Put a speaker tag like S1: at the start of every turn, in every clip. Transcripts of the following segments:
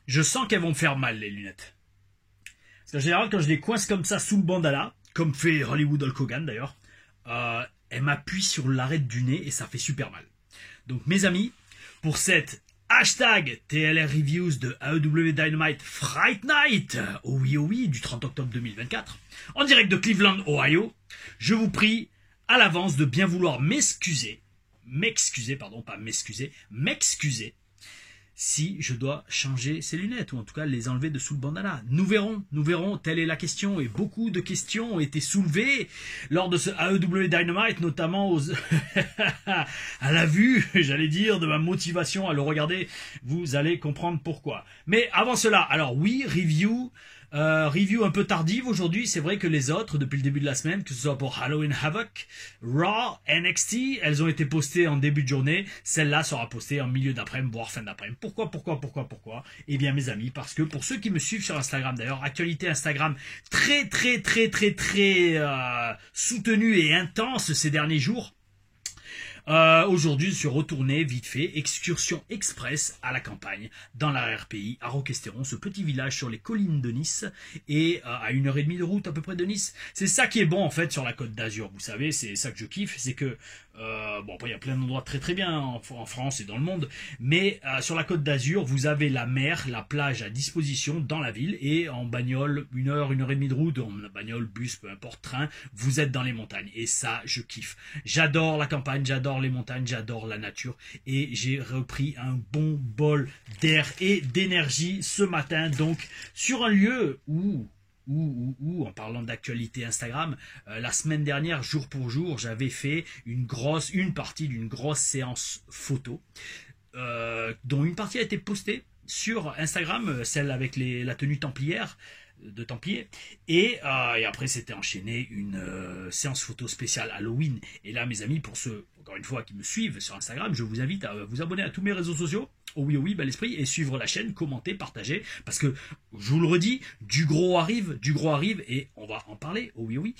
S1: Je sens qu'elles vont me faire mal, les lunettes. Parce qu'en général, quand je les coince comme ça sous le bandana, comme fait Hollywood Hulk Hogan d'ailleurs, elles m'appuient sur l'arête du nez et ça fait super mal. Donc mes amis, pour cette hashtag TLR Reviews de AEW Dynamite Fright Night, oh oui, du 30 octobre 2024, en direct de Cleveland, Ohio, je vous prie à l'avance de bien vouloir m'excuser, si je dois changer ces lunettes, ou en tout cas les enlever de sous le bandana. Nous verrons, telle est la question, et beaucoup de questions ont été soulevées lors de ce AEW Dynamite, notamment à la vue, j'allais dire, de ma motivation à le regarder. Vous allez comprendre pourquoi. Mais avant cela, alors oui, review un peu tardive aujourd'hui, c'est vrai que les autres, depuis le début de la semaine, que ce soit pour Halloween Havoc, Raw, NXT, elles ont été postées en début de journée, celle-là sera postée en milieu d'après-midi, voire fin d'après-midi. Pourquoi? Eh bien mes amis, parce que pour ceux qui me suivent sur Instagram, d'ailleurs, actualité Instagram très soutenue et intense ces derniers jours, aujourd'hui, je suis retourné vite fait, excursion express à la campagne, dans l'arrière-pays, à Roquestéron, ce petit village sur les collines de Nice, et à 1h30 de route à peu près de Nice. C'est ça qui est bon en fait sur la Côte d'Azur, vous savez, c'est ça que je kiffe, c'est que, bon après il y a plein d'endroits très bien en France et dans le monde, mais sur la Côte d'Azur, vous avez la mer, la plage à disposition dans la ville, et en bagnole, 1h30 de route, en bagnole, bus, peu importe, train, vous êtes dans les montagnes, et ça, je kiffe. J'adore la campagne, j'adore les montagnes, j'adore la nature, et j'ai repris un bon bol d'air et d'énergie ce matin, donc sur un lieu où en parlant d'actualité Instagram, la semaine dernière, jour pour jour, j'avais fait une partie d'une grosse séance photo, dont une partie a été postée sur Instagram, celle avec la tenue templière, de Templier, et après c'était enchaîné une séance photo spéciale Halloween. Et là mes amis, pour ceux encore une fois qui me suivent sur Instagram, je vous invite à vous abonner à tous mes réseaux sociaux, oh oui bel esprit, et suivre la chaîne, commenter, partager, parce que je vous le redis, du gros arrive, et on va en parler, oh oui.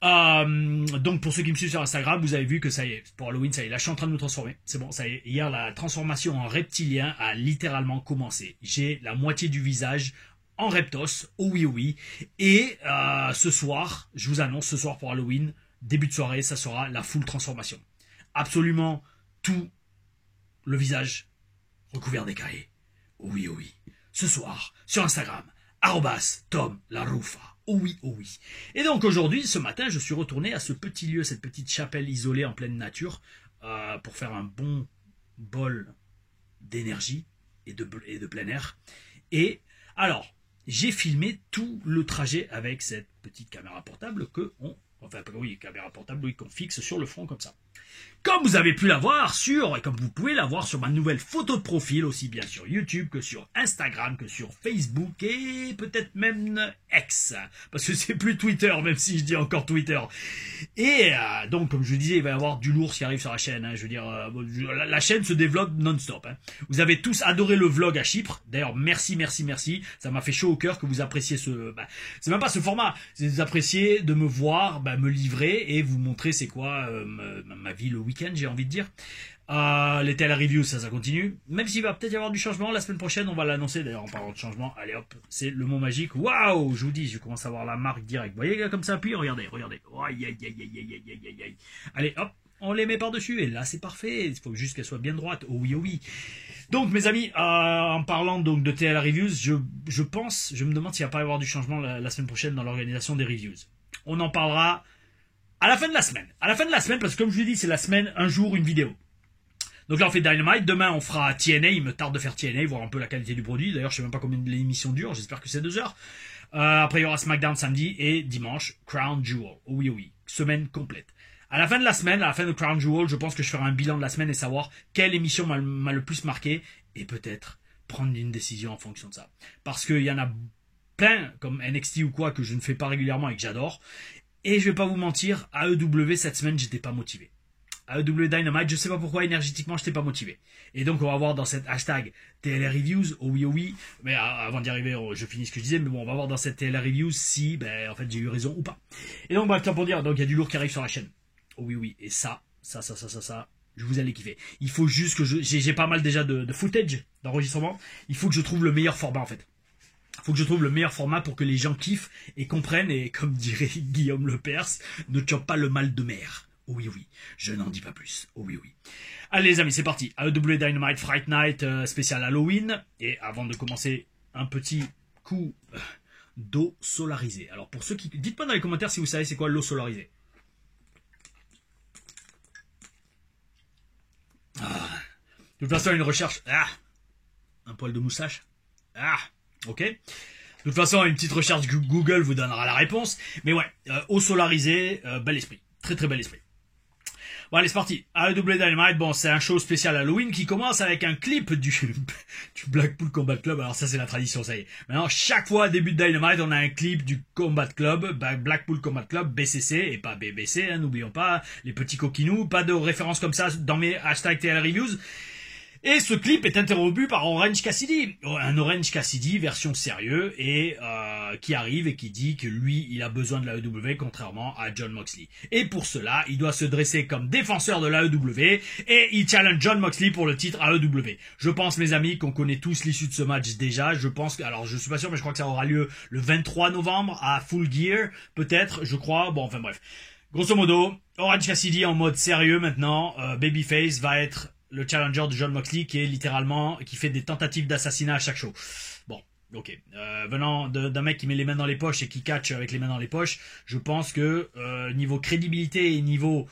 S1: Donc pour ceux qui me suivent sur Instagram, vous avez vu que ça y est, pour Halloween, ça y est, là je suis en train de me transformer, c'est bon, ça y est, hier la transformation en reptilien a littéralement commencé. J'ai la moitié du visage en reptos, oh oui, et ce soir, je vous annonce, ce soir pour Halloween, début de soirée, ça sera la full transformation. Absolument tout le visage recouvert d'écailles, oh oui. Ce soir, sur Instagram, @TomLaRufa. Oh oui. Et donc aujourd'hui, ce matin, je suis retourné à ce petit lieu, cette petite chapelle isolée en pleine nature, pour faire un bon bol d'énergie et de plein air. Et alors, j'ai filmé tout le trajet avec cette petite caméra portable qu'on fixe sur le front comme ça. Comme vous avez pu la voir et comme vous pouvez la voir sur ma nouvelle photo de profil, aussi bien sur YouTube que sur Instagram, que sur Facebook et peut-être même X, parce que c'est plus Twitter, même si je dis encore Twitter. Et donc, comme je vous disais, il va y avoir du lourd qui arrive sur la chaîne. Je veux dire, la chaîne se développe non-stop. Vous avez tous adoré le vlog à Chypre. D'ailleurs, merci. Ça m'a fait chaud au cœur que vous appréciez c'est même pas ce format. C'est que vous appréciez de me voir, me livrer et vous montrer c'est quoi ma vie le week-end, j'ai envie de dire. Les TLR Reviews, ça continue. Même s'il va peut-être y avoir du changement la semaine prochaine, on va l'annoncer. D'ailleurs, en parlant de changement, allez hop, c'est le mot magique. Waouh, je vous dis, je commence à voir la marque direct. Vous voyez comme ça appuie, regardez. Aïe. Allez hop, on les met par-dessus. Et là, c'est parfait. Il faut juste qu'elle soit bien droite. Oh oui. Donc, mes amis, en parlant donc de TLR Reviews, je me demande s'il va pas y avoir du changement la semaine prochaine dans l'organisation des reviews. On en parlera à la fin de la semaine. Parce que comme je vous l'ai dit, c'est la semaine, un jour, une vidéo. Donc là, on fait Dynamite. Demain, on fera TNA. Il me tarde de faire TNA, voir un peu la qualité du produit. D'ailleurs, je sais même pas combien l'émission dure. J'espère que c'est 2 heures. Après, il y aura SmackDown samedi et dimanche, Crown Jewel. Oh oui. Semaine complète. À la fin de la semaine, à la fin de Crown Jewel, je pense que je ferai un bilan de la semaine et savoir quelle émission m'a le plus marqué. Et peut-être prendre une décision en fonction de ça. Parce qu'il y en a plein, comme NXT ou quoi, que je ne fais pas régulièrement et que j'adore. Et je vais pas vous mentir, AEW cette semaine, j'étais pas motivé. AEW Dynamite, je sais pas pourquoi, énergétiquement, j'étais pas motivé. Et donc, on va voir dans cette hashtag TLR Reviews, oh oui. Mais avant d'y arriver, je finis ce que je disais, mais bon, on va voir dans cette TLR Reviews si, en fait, j'ai eu raison ou pas. Et donc, bref, pour dire, donc, il y a du lourd qui arrive sur la chaîne. Oh oui. Et ça, vous allez kiffer. Il faut juste que j'ai pas mal déjà de footage, d'enregistrement. Il faut que je trouve le meilleur format en fait. Il faut que je trouve le meilleur format pour que les gens kiffent et comprennent et comme dirait Guillaume Lepers, ne chope pas le mal de mer. Oh oui, oui, je n'en dis pas plus. Oh oui, oui. Allez les amis, c'est parti. AEW Dynamite Fright Night spécial Halloween. Et avant de commencer, un petit coup d'eau solarisée. Alors pour ceux qui... Dites-moi dans les commentaires si vous savez c'est quoi l'eau solarisée. De toute façon, une recherche... un poil de moustache. Ok. De toute façon, une petite recherche Google vous donnera la réponse. Mais ouais, eau solarisée, bel esprit. Très très bel esprit. Bon allez, c'est parti. AEW Dynamite, bon, c'est un show spécial Halloween qui commence avec un clip du Blackpool Combat Club. Alors ça, c'est la tradition, ça y est. Maintenant, chaque fois, début de Dynamite, on a un clip du Combat Club, Blackpool Combat Club, BCC, et pas BBC, hein, n'oublions pas, les petits coquinous, pas de références comme ça dans mes hashtags TL Reviews. Et ce clip est interrompu par Orange Cassidy, un Orange Cassidy version sérieux et qui arrive et qui dit que lui, il a besoin de l'AEW contrairement à Jon Moxley. Et pour cela, il doit se dresser comme défenseur de l'AEW et il challenge Jon Moxley pour le titre AEW. Je pense, mes amis, qu'on connaît tous l'issue de ce match déjà. Je pense que, alors je suis pas sûr, mais je crois que ça aura lieu le 23 novembre à Full Gear, peut-être, je crois. Bon, enfin bref. Grosso modo, Orange Cassidy en mode sérieux maintenant. Babyface va être le challenger de Jon Moxley qui fait des tentatives d'assassinat à chaque show. Bon, ok. Venant d'un mec qui met les mains dans les poches et qui catch avec les mains dans les poches, je pense que niveau crédibilité et niveau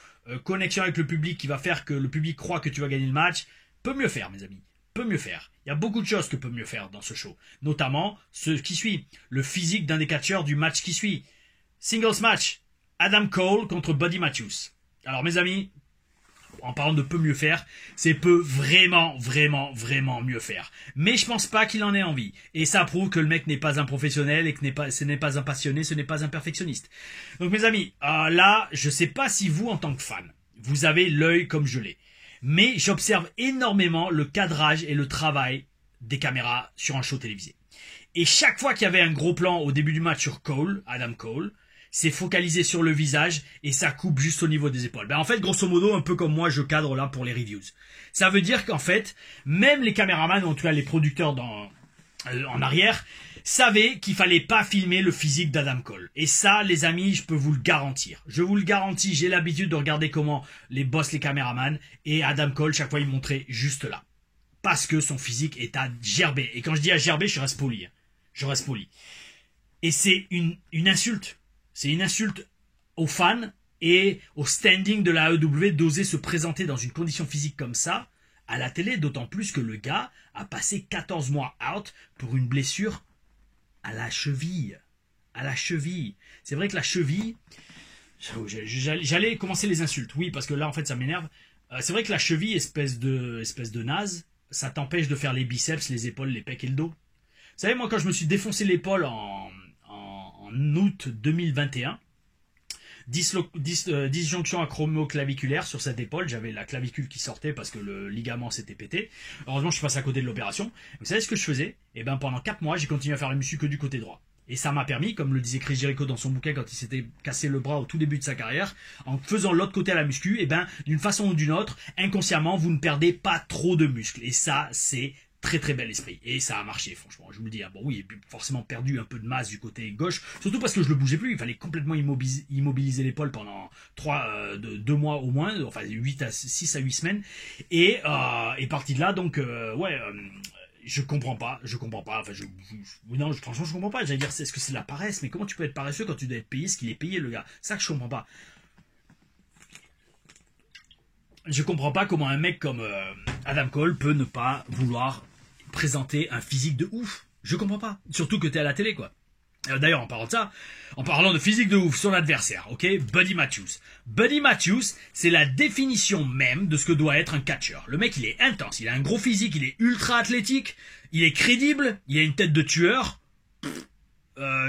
S1: connexion avec le public qui va faire que le public croit que tu vas gagner le match, peut mieux faire, mes amis. Peut mieux faire. Il y a beaucoup de choses que peut mieux faire dans ce show. Notamment ce qui suit. Le physique d'un des catcheurs du match qui suit. Singles match. Adam Cole contre Buddy Matthews. Alors, mes amis, en parlant de peut mieux faire, c'est peut vraiment, vraiment, vraiment mieux faire. Mais je pense pas qu'il en ait envie. Et ça prouve que le mec n'est pas un professionnel et que ce n'est pas un passionné, ce n'est pas un perfectionniste. Donc mes amis, là, je sais pas si vous, en tant que fan, vous avez l'œil comme je l'ai. Mais j'observe énormément le cadrage et le travail des caméras sur un show télévisé. Et chaque fois qu'il y avait un gros plan au début du match sur Cole, Adam Cole, c'est focalisé sur le visage et ça coupe juste au niveau des épaules. Ben en fait, grosso modo, un peu comme moi, je cadre là pour les reviews. Ça veut dire qu'en fait, même les caméramans, ou en tout cas les producteurs en arrière, savaient qu'il fallait pas filmer le physique d'Adam Cole. Et ça, les amis, je peux vous le garantir. Je vous le garantis, j'ai l'habitude de regarder comment les boss, les caméramans, et Adam Cole, chaque fois, il montrait juste là. Parce que son physique est à gerber. Et quand je dis à gerber, je reste poli. Je reste poli. Et c'est une insulte. C'est une insulte aux fans et au standing de la AEW d'oser se présenter dans une condition physique comme ça à la télé, d'autant plus que le gars a passé 14 mois out pour une blessure à la cheville. À la cheville. C'est vrai que la cheville... J'allais commencer les insultes, oui, parce que là, en fait, ça m'énerve. C'est vrai que la cheville, espèce de naze, ça t'empêche de faire les biceps, les épaules, les pecs et le dos. Vous savez, moi, quand je me suis défoncé l'épaule en août 2021, disjonction acromioclaviculaire sur cette épaule, j'avais la clavicule qui sortait parce que le ligament s'était pété. Heureusement, je suis passé à côté de l'opération. Vous savez ce que je faisais? Eh ben, pendant 4 mois, j'ai continué à faire la muscu que du côté droit. Et ça m'a permis, comme le disait Chris Jericho dans son bouquin quand il s'était cassé le bras au tout début de sa carrière, en faisant l'autre côté à la muscu, eh ben, d'une façon ou d'une autre, inconsciemment, vous ne perdez pas trop de muscles. Et ça, c'est très très bel esprit. Et ça a marché, franchement, je vous le dis. Bon oui, forcément perdu un peu de masse du côté gauche, surtout parce que je le bougeais plus. Il fallait complètement immobiliser l'épaule pendant 2 mois au moins, enfin 6 à 8 semaines. Et parti de là, donc, je comprends pas. Enfin, non, franchement, je comprends pas. J'allais dire, est-ce que c'est de la paresse? Mais comment tu peux être paresseux quand tu dois être payé ce qu'il est payé, le gars? C'est ça que je comprends pas. Je comprends pas comment un mec comme Adam Cole peut ne pas vouloir présenter un physique de ouf. Je comprends pas. Surtout que t'es à la télé, quoi. D'ailleurs, en parlant de ça, en parlant de physique de ouf, son adversaire, ok, Buddy Matthews. Buddy Matthews, c'est la définition même de ce que doit être un catcheur. Le mec, il est intense, il a un gros physique, il est ultra athlétique, il est crédible, il a une tête de tueur.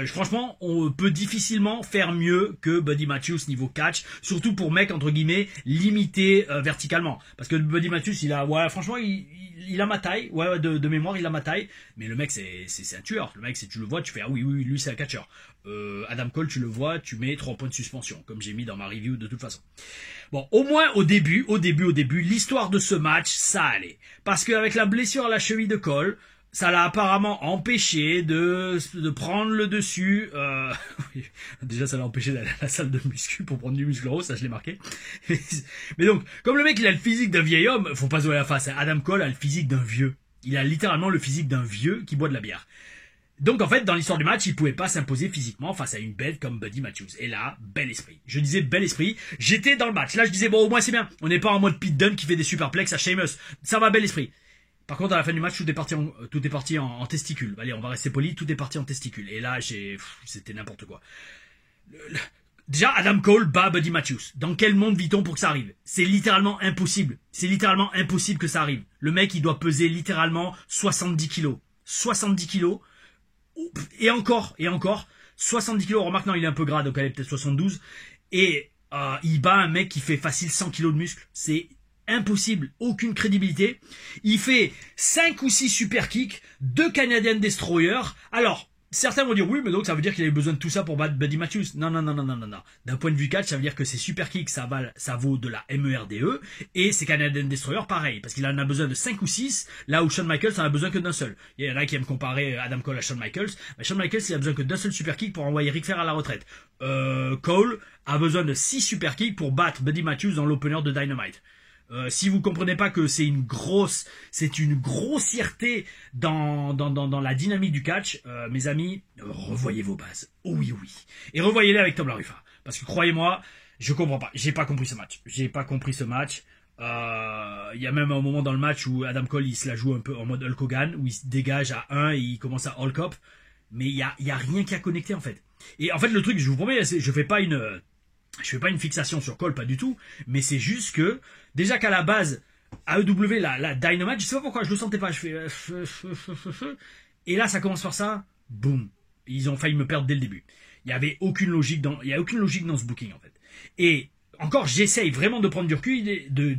S1: franchement, on peut difficilement faire mieux que Buddy Matthews niveau catch, surtout pour mec entre guillemets limité verticalement. Parce que Buddy Matthews, il a, ouais, franchement, il a ma taille, ouais, de mémoire, il a ma taille. Mais le mec, c'est un tueur. Le mec, si tu le vois, tu fais ah oui, oui, lui c'est un catcheur. Adam Cole, tu le vois, tu mets 3 points de suspension, comme j'ai mis dans ma review de toute façon. Bon, au moins au début, l'histoire de ce match, ça allait. Parce qu'avec la blessure à la cheville de Cole, ça l'a apparemment empêché de prendre le dessus. Déjà, ça l'a empêché d'aller à la salle de muscu pour prendre du muscle gros, ça je l'ai marqué. Mais donc, comme le mec il a le physique d'un vieil homme, faut pas se voir la face. Adam Cole a le physique d'un vieux. Il a littéralement le physique d'un vieux qui boit de la bière. Donc en fait, dans l'histoire du match, il pouvait pas s'imposer physiquement face à une bête comme Buddy Matthews. Et là, bel esprit. Je disais bel esprit. J'étais dans le match. Là, je disais bon, au moins c'est bien. On n'est pas en mode Pete Dunne qui fait des superplex à Sheamus. Ça va, bel esprit. Par contre, à la fin du match, tout est parti en testicules. Allez, on va rester poli, tout est parti en testicules. Et là, c'était n'importe quoi. Déjà, Adam Cole bat Buddy Matthews. Dans quel monde vit-on pour que ça arrive? C'est littéralement impossible. C'est littéralement impossible que ça arrive. Le mec, il doit peser littéralement 70 kilos. 70 kilos. Et encore, 70 kilos. Remarque, non, il est un peu gras, donc elle est peut-être 72. Et il bat un mec qui fait facile 100 kilos de muscle. C'est impossible, aucune crédibilité. Il fait 5 ou 6 super kicks, 2 Canadian Destroyer. Alors, certains vont dire oui, mais donc ça veut dire qu'il avait besoin de tout ça pour battre Buddy Matthews. Non. D'un point de vue catch, ça veut dire que ces super kicks, ça vaut de la MERDE. Et ces Canadian Destroyer, pareil, parce qu'il en a besoin de 5 ou 6, là où Shawn Michaels en a besoin que d'un seul. Il y en a qui aiment comparer Adam Cole à Shawn Michaels. Mais Shawn Michaels, il a besoin que d'un seul super kick pour envoyer Ric Flair à la retraite. Cole a besoin de 6 super kicks pour battre Buddy Matthews dans l'opener de Dynamite. Si vous comprenez pas que c'est une grossièreté dans la dynamique du catch, mes amis, revoyez vos bases. Oh oui. Et revoyez-les avec Tom Larufa. Parce que croyez-moi, je comprends pas. J'ai pas compris ce match. Il y a même un moment dans le match où Adam Cole, il se la joue un peu en mode Hulk Hogan, où il se dégage à 1 et il commence à Hulk up. Mais il y a rien qui a connecté, en fait. Et en fait, le truc, je vous promets, je fais pas une fixation sur Cole, pas du tout, mais c'est juste que, déjà qu'à la base, AEW, la Dynamite, je sais pas pourquoi, je le sentais pas, je fais, et là, ça commence par ça, boum. Ils ont failli me perdre dès le début. Il y a aucune logique dans ce booking, en fait. Et, encore, j'essaye vraiment de prendre du recul, et de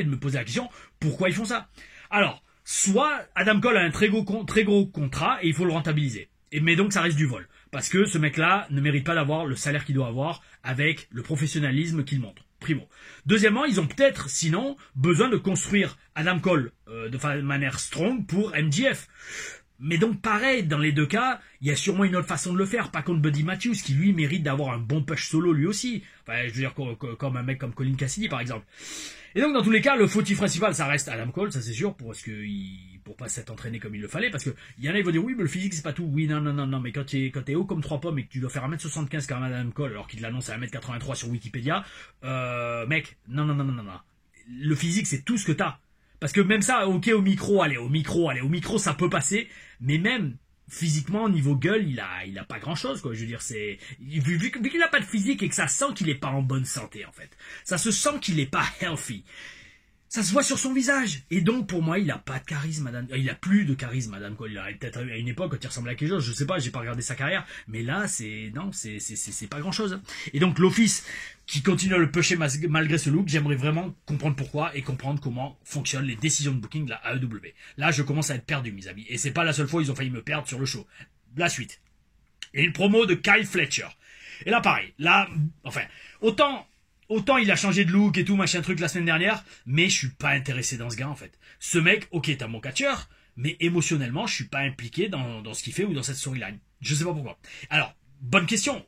S1: me poser la question, pourquoi ils font ça? Alors, soit Adam Cole a un très gros contrat, et il faut le rentabiliser. Mais donc, ça reste du vol. Parce que ce mec-là ne mérite pas d'avoir le salaire qu'il doit avoir avec le professionnalisme qu'il montre. Primo. Deuxièmement, ils ont peut-être, sinon, besoin de construire Adam Cole de manière strong pour MJF. Mais donc, pareil, dans les deux cas, il y a sûrement une autre façon de le faire. Pas contre Buddy Matthews, qui lui mérite d'avoir un bon push solo lui aussi. Enfin, je veux dire, comme un mec comme Colin Cassidy, par exemple. Et donc, dans tous les cas, le fautif principal, ça reste Adam Cole, ça c'est sûr, pour pas s'être entraîné comme il le fallait, parce que il y en a, ils vont dire, oui, mais le physique, c'est pas tout. Oui, non, mais quand t'es haut comme 3 pommes et que tu dois faire 1m75 comme Adam Cole, alors qu'il l'annonce à 1m83 sur Wikipédia, mec, non. Le physique, c'est tout ce que t'as. Parce que même ça, ok, au micro, ça peut passer, mais même, physiquement, au niveau gueule, il a pas grand chose, quoi. Je veux dire, vu qu'il a pas de physique et que ça sent qu'il est pas en bonne santé, en fait. Ça se sent qu'il est pas healthy. Ça se voit sur son visage. Et donc, pour moi, il a pas de charisme, il a plus de charisme, Adam Cole. Il aurait peut-être à une époque quand il ressemblait à quelque chose. Je sais pas, j'ai pas regardé sa carrière. Mais là, c'est pas grand chose. Et donc, l'Office, qui continue à le pusher malgré ce look, j'aimerais vraiment comprendre pourquoi et comprendre comment fonctionnent les décisions de booking de la AEW. Là, je commence à être perdu, mes amis. Et c'est pas la seule fois où ils ont failli me perdre sur le show. La suite. Et une promo de Kyle Fletcher. Et là, pareil. Là, enfin, Autant il a changé de look et tout, machin truc la semaine dernière, mais je suis pas intéressé dans ce gars, en fait. Ce mec, ok, t'as mon catcheur, mais émotionnellement, je suis pas impliqué dans ce qu'il fait ou dans cette storyline. Je sais pas pourquoi. Alors, bonne question.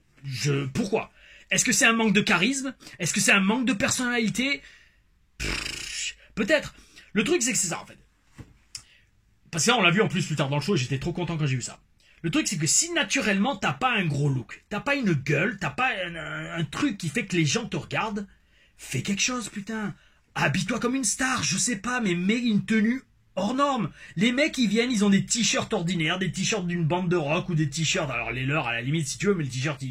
S1: Pourquoi? Est-ce que c'est un manque de charisme? Est-ce que c'est un manque de personnalité? Peut-être. Le truc, c'est que c'est ça, en fait. Parce que là, on l'a vu en plus tard dans le show, et j'étais trop content quand j'ai vu ça. Le truc, c'est que si naturellement, t'as pas un gros look, t'as pas une gueule, t'as pas un truc qui fait que les gens te regardent, fais quelque chose, putain. Habille-toi comme une star, je sais pas, mais mets une tenue hors norme. Les mecs, ils viennent, ils ont des t-shirts ordinaires, des t-shirts d'une bande de rock ou des t-shirts, alors les leurs à la limite si tu veux, mais le t-shirt,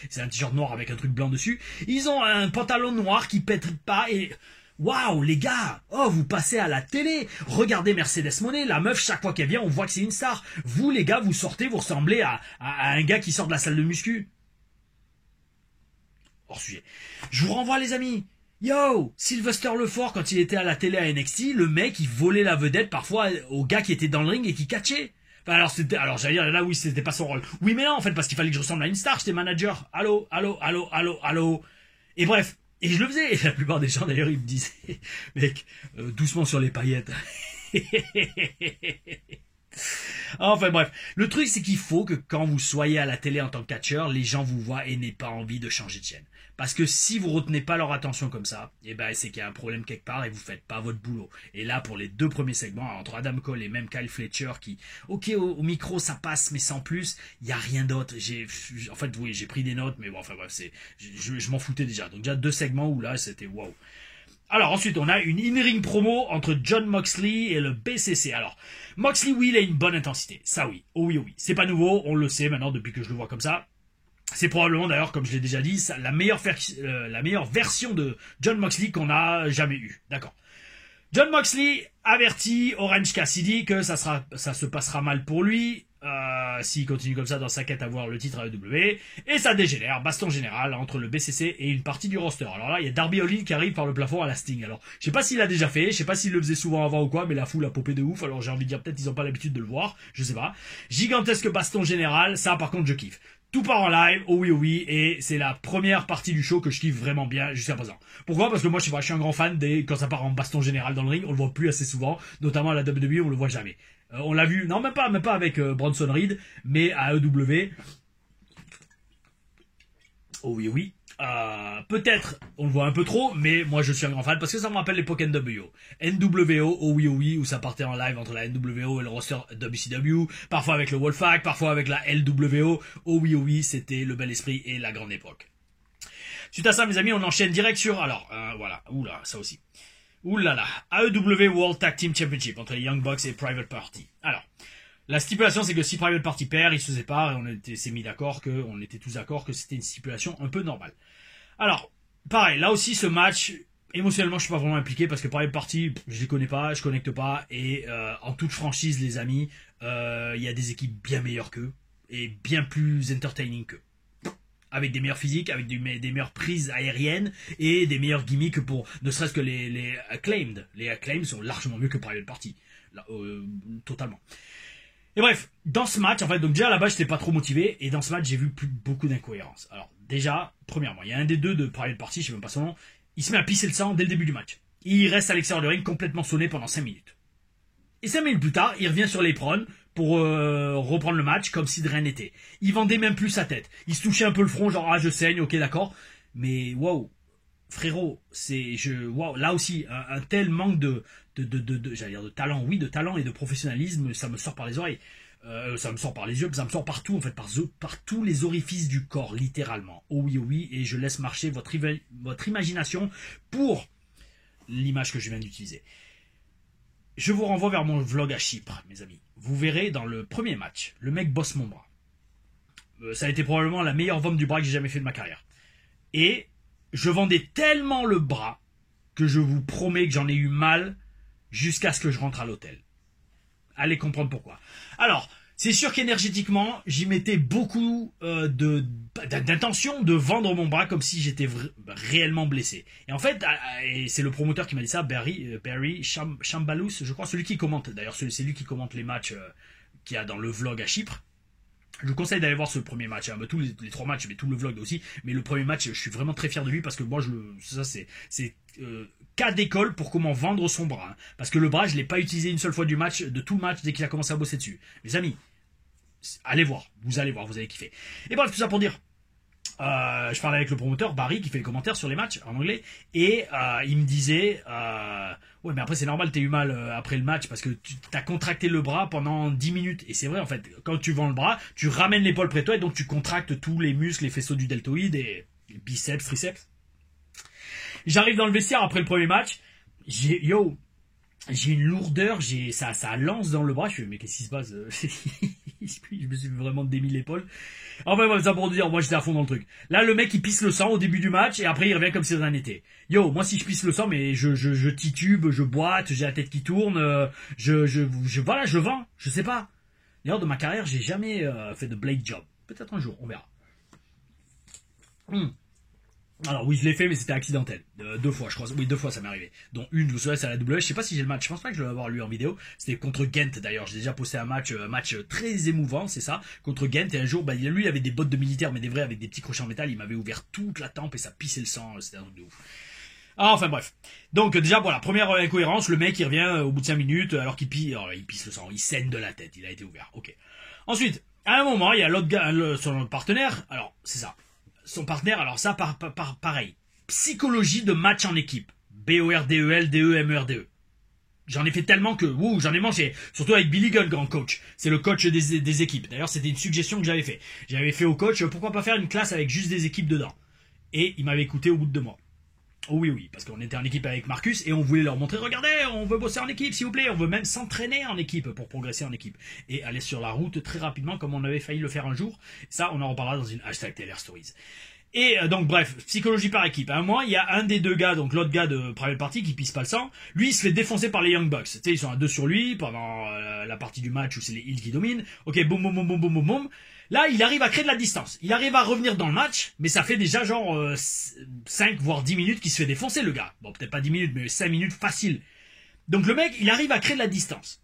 S1: c'est un t-shirt noir avec un truc blanc dessus. Ils ont un pantalon noir qui pète pas et... Waouh, les gars, oh, vous passez à la télé. Regardez Mercedes Moné, la meuf, chaque fois qu'elle vient, on voit que c'est une star. Vous, les gars, vous sortez, vous ressemblez à un gars qui sort de la salle de muscu. Hors sujet. Je vous renvoie, les amis. Yo, Sylvester Lefort, quand il était à la télé à NXT, le mec, il volait la vedette parfois aux gars qui étaient dans le ring et qui catchaient. Enfin, alors j'allais dire, là, oui, c'était pas son rôle. Oui, mais non, en fait, parce qu'il fallait que je ressemble à une star, j'étais manager. Allô, allô, allô, allô, allô. Et bref. Et je le faisais, et la plupart des gens d'ailleurs ils me disaient, mec, doucement sur les paillettes. Enfin bref, le truc c'est qu'il faut que quand vous soyez à la télé en tant que catcheur, les gens vous voient et n'aient pas envie de changer de chaîne. Parce que si vous retenez pas leur attention comme ça, eh ben c'est qu'il y a un problème quelque part et vous faites pas votre boulot. Et là pour les deux premiers segments, entre Adam Cole et même Kyle Fletcher qui, ok au micro ça passe mais sans plus, il y a rien d'autre. En fait oui j'ai pris des notes mais bon enfin bref je m'en foutais déjà. Donc déjà deux segments où là c'était waouh. Alors ensuite on a une in-ring promo entre Jon Moxley et le BCC. Alors Moxley oui il a une bonne intensité, ça oui, oh oui oh oui, c'est pas nouveau, on le sait maintenant depuis que je le vois comme ça. C'est probablement d'ailleurs, comme je l'ai déjà dit, la meilleure version de Jon Moxley qu'on a jamais eue. D'accord. Jon Moxley avertit Orange Cassidy que ça se passera mal pour lui s'il continue comme ça dans sa quête à voir le titre à AEW. Et ça dégénère, baston général entre le BCC et une partie du roster. Alors là, il y a Darby Allin qui arrive par le plafond à la Sting. Alors, je sais pas s'il l'a déjà fait, je sais pas s'il le faisait souvent avant ou quoi, mais la foule a popé de ouf. Alors j'ai envie de dire peut-être ils ont pas l'habitude de le voir, je sais pas. Gigantesque baston général, ça par contre je kiffe. Tout part en live, oh oui, et c'est la première partie du show que je kiffe vraiment bien jusqu'à présent. Pourquoi? Parce que moi je suis un grand fan quand ça part en baston général dans le ring, on le voit plus assez souvent, notamment à la WWE, on le voit jamais. On l'a vu, non même pas avec Bronson Reed, mais à AEW. Oh oui. Peut-être on le voit un peu trop, mais moi je suis un grand fan parce que ça me rappelle l'époque NWO. NWO, oh oui, où ça partait en live entre la NWO et le roster WCW, parfois avec le Wolfpack, parfois avec la LWO. Oh oui, c'était le bel esprit et la grande époque. Suite à ça, mes amis, on enchaîne direct sur, alors, voilà, oula, ça aussi. Oulala, AEW World Tag Team Championship entre les Young Bucks et Private Party. Alors, la stipulation, c'est que si Private Party perd, ils se séparent et on était tous d'accord que c'était une stipulation un peu normale. Alors, pareil, là aussi, ce match, émotionnellement, je suis pas vraiment impliqué parce que Private Party, je les connais pas, je connecte pas et en toute franchise, les amis, il y a des équipes bien meilleures qu'eux et bien plus entertaining qu'eux. Avec des meilleurs physiques, avec des meilleures prises aériennes et des meilleurs gimmicks pour, ne serait-ce que les Acclaimed. Les Acclaimed sont largement mieux que Private Party. Là, totalement. Et bref, dans ce match, en fait, donc déjà à la base, j'étais pas trop motivé, et dans ce match, j'ai vu beaucoup d'incohérences. Alors, déjà, premièrement, il y a un des deux de Private Party, je sais même pas son nom, il se met à pisser le sang dès le début du match. Il reste à l'extérieur du ring complètement sonné pendant 5 minutes. Et 5 minutes plus tard, il revient sur l'apron pour reprendre le match comme si de rien n'était. Il vendait même plus sa tête. Il se touchait un peu le front, genre ah je saigne, ok d'accord. Mais waouh, frérot, là aussi un tel manque j'allais dire de talent, oui, de talent et de professionnalisme, ça me sort par les oreilles. Ça me sort par les yeux, ça me sort partout en fait, par tous les orifices du corps, littéralement. Oh oui, et je laisse marcher votre imagination pour l'image que je viens d'utiliser. Je vous renvoie vers mon vlog à Chypre, mes amis. Vous verrez dans le premier match, le mec bosse mon bras. Ça a été probablement la meilleure vente du bras que j'ai jamais fait de ma carrière. Et je vendais tellement le bras que je vous promets que j'en ai eu mal jusqu'à ce que je rentre à l'hôtel. Allez comprendre pourquoi. Alors, c'est sûr qu'énergétiquement, j'y mettais beaucoup d'intention de vendre mon bras comme si j'étais réellement blessé. Et en fait, et c'est le promoteur qui m'a dit ça, Barry Chambalous, je crois, celui qui commente, d'ailleurs c'est lui qui commente les matchs qu'il y a dans le vlog à Chypre. Je vous conseille d'aller voir ce premier match, hein, tous les 3 matchs, mais tout le vlog aussi. Mais le premier match, je suis vraiment très fier de lui parce que moi, c'est cas d'école pour comment vendre son bras. Hein. Parce que le bras, je l'ai pas utilisé une seule fois de tout le match dès qu'il a commencé à bosser dessus. Mes amis, allez voir, vous allez kiffer. Et bref, tout ça pour dire, je parlais avec le promoteur, Barry, qui fait les commentaires sur les matchs en anglais, et il me disait, ouais mais après c'est normal, t'as eu mal après le match, parce que t'as contracté le bras pendant 10 minutes, et c'est vrai en fait, quand tu vends le bras, tu ramènes l'épaule près de toi, et donc tu contractes tous les muscles, les faisceaux du deltoïde, et biceps, triceps. J'arrive dans le vestiaire après le premier match, j'ai une lourdeur, ça lance dans le bras, je fais mais qu'est-ce qui se passe? Je me suis vraiment démis l'épaule. Enfin, bref, ça pour dire, moi, j'étais à fond dans le truc. Là, le mec, il pisse le sang au début du match, et après, il revient comme si rien n'était. Yo, moi, si je pisse le sang, mais je titube, je boite, j'ai la tête qui tourne, voilà, je vends, je sais pas. D'ailleurs, de ma carrière, j'ai jamais fait de blade job. Peut-être un jour, on verra. Alors oui, je l'ai fait, mais c'était accidentel. 2 fois, je crois. Oui, 2 fois, ça m'est arrivé. Dont une, vous savez, c'est à la W. Je sais pas si j'ai le match. Je pense pas que je vais l'avoir lu en vidéo. C'était contre Ghent, d'ailleurs. J'ai déjà posté un match très émouvant, c'est ça, contre Ghent. Et un jour, lui, il avait des bottes de militaire, mais des vrais, avec des petits crochets en métal. Il m'avait ouvert toute la tempe et ça pissait le sang. C'était un truc de ouf. Ah, enfin bref. Donc déjà, voilà, première incohérence. Le mec, il revient au bout de 5 minutes, alors qu'il pisse le sang. Il saigne de la tête. Il a été ouvert. Ok. Ensuite, à un moment, il y a l'autre gars, son partenaire. Alors, c'est ça. Son partenaire, alors ça, pareil. Psychologie de match en équipe. BORDEL, DEMERDE. J'en ai fait tellement que, j'en ai mangé. Surtout avec Billy Gunn, grand coach. C'est le coach des équipes. D'ailleurs, c'était une suggestion que j'avais fait. J'avais fait au coach, pourquoi pas faire une classe avec juste des équipes dedans. Et il m'avait écouté au bout de 2 mois. Oh oui, parce qu'on était en équipe avec Marcus et on voulait leur montrer, regardez, on veut bosser en équipe, s'il vous plaît, on veut même s'entraîner en équipe pour progresser en équipe. Et aller sur la route très rapidement, comme on avait failli le faire un jour. Ça, on en reparlera dans une #TLR Stories. Et donc bref, psychologie par équipe. À un moment, il y a un des 2 gars, donc l'autre gars de Private Party qui pisse pas le sang. Lui, il se fait défoncer par les Young Bucks. Tu sais, ils sont à 2 sur lui pendant la partie du match où c'est les Heels qui dominent. Ok, boum, boum, boum, boum, boum, boum, boum. Là, il arrive à créer de la distance. Il arrive à revenir dans le match, mais ça fait déjà genre 5 voire 10 minutes qu'il se fait défoncer, le gars. Bon, peut-être pas 10 minutes, mais 5 minutes facile. Donc le mec, il arrive à créer de la distance.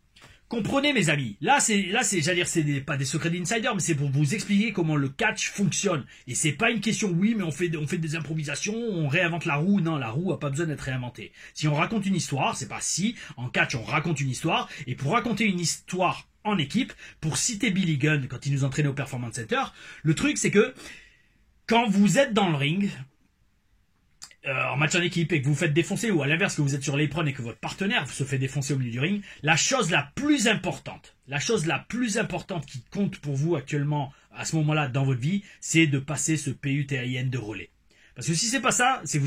S1: Comprenez, mes amis. Là, j'allais dire, pas des secrets d'insider, mais c'est pour vous expliquer comment le catch fonctionne. Et c'est pas une question, oui, mais on fait des improvisations, on réinvente la roue. Non, la roue a pas besoin d'être réinventée. Si on raconte une histoire, c'est pas si. En catch, on raconte une histoire. Et pour raconter une histoire en équipe, pour citer Billy Gunn quand il nous entraînait au Performance Center, le truc, c'est que quand vous êtes dans le ring, en match en équipe et que vous vous faites défoncer, ou à l'inverse que vous êtes sur l'apron et que votre partenaire se fait défoncer au milieu du ring, la chose la plus importante qui compte pour vous actuellement à ce moment-là dans votre vie, c'est de passer ce PUTIN de relais. Parce que si c'est pas ça, si